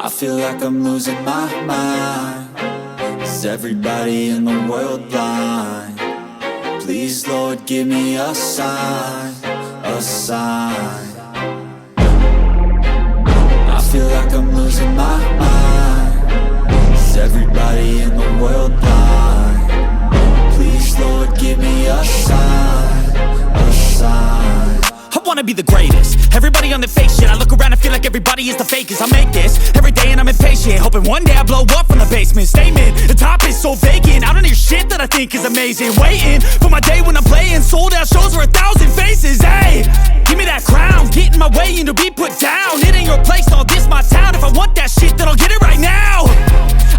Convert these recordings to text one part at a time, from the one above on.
I feel like I'm losing my mind. Is everybody in the world blind? Please, Lord, give me a sign, a sign. I feel like I'm losing my mind. Is everybody in the world blind? Please, Lord, give me a sign, a sign. I wanna be the greatest. Everybody on the fake shit. I look around and feel like everybody is the fakest. I make this every day and I'm impatient, hoping one day I blow up from the basement. Statement, the top is so vacant. I don't hear shit that I think is amazing. Waiting for my day when I'm playing sold out shows for 1,000 faces. Hey, give me that crown, get in my way and to be put down. It ain't your place, no, this my town. If I want that shit, then I'll get it right now.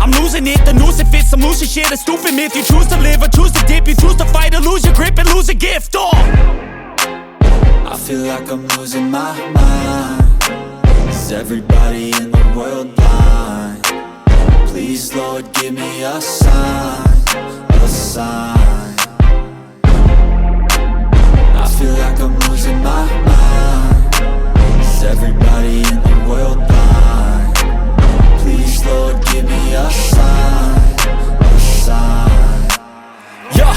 I'm losing it, the noose it fits. I'm losing shit, a stupid myth. You choose to live or choose to dip. You choose to fight or lose your grip and lose a gift. I feel like I'm losing my mind. Is everybody in the world blind? Please, Lord, give me a sign, a sign. I feel like I'm losing my mind. Is everybody in the world blind? Please, Lord, give me a sign, a sign. Yeah.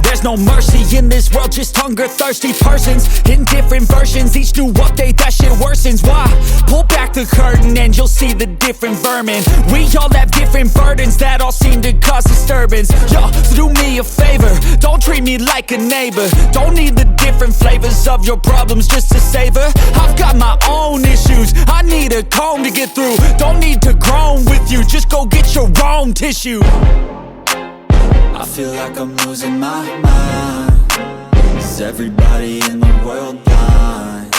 There's no mercy in this world, just hunger-thirsty persons in different versions. Each new update, that shit worsens. Why? Pull back the curtain and you'll see the different vermin. We all have different burdens that all seem to cause disturbance. Yo, so do me a favor, don't treat me like a neighbor. Don't need the different flavors of your problems just to savor. I've got my own issues, I need a comb to get through. Don't need to groan with you, just go get your own tissue. I feel like I'm losing my mind. Is everybody in the world blind?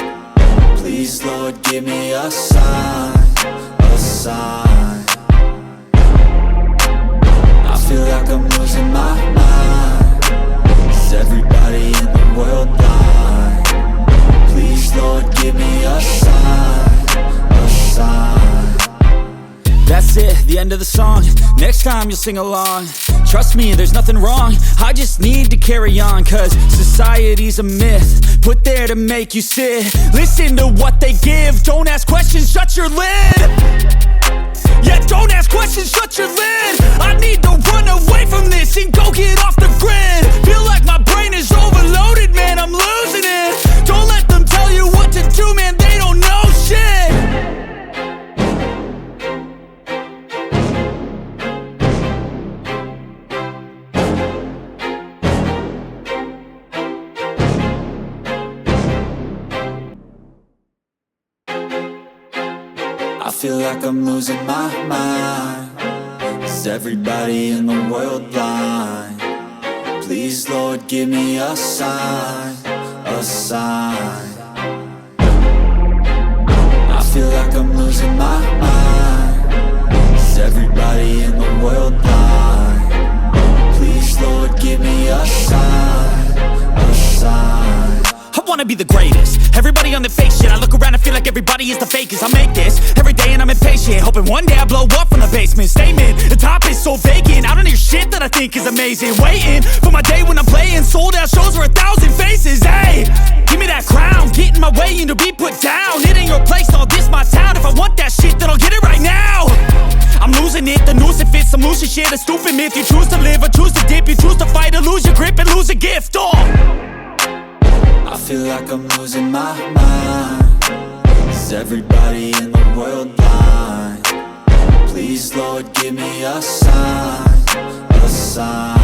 Please, Lord, give me a sign, a sign. I feel like I'm losing my mind. Is everybody in the world blind? Please, Lord, give me a sign, a sign. That's it, the end of the song. Next time you'll sing along. Trust me, there's nothing wrong. I just need to carry on, cause society's a myth put there to make you sit. Listen to what they give. Don't ask questions, shut your lid. Yeah, don't ask questions, shut your lid. I need to run away from this and go get off the grid. Feel like my brain is overloaded, man, I'm losing it. Don't let them tell you what to do, man, they don't know shit. I feel like I'm losing my mind. Is everybody in the world blind? Please, Lord, give me a sign, a sign. I feel like I'm losing my mind. Is everybody in the world blind? Please, Lord, give me a sign, a sign. I wanna be the greatest. Everybody on the fake shit. I look around and feel like everybody is the fakest. I make this every day and I'm impatient, hoping one day I blow up from the basement. Statement, the top is so vacant. I don't hear shit that I think is amazing. Waiting for my day when I'm playing sold out shows for 1,000 faces. Hey, give me that crown, get in my way and to be put down. It ain't your place, no, this my town. If I want that shit, then I'll get it right now. I'm losing it, the noose it fits. I'm losing shit, a stupid myth. You choose to live or choose to dip. You choose to fight or lose your grip and lose a gift. I feel like I'm losing my mind. Is everybody in the world blind? Please, Lord, give me a sign, a sign.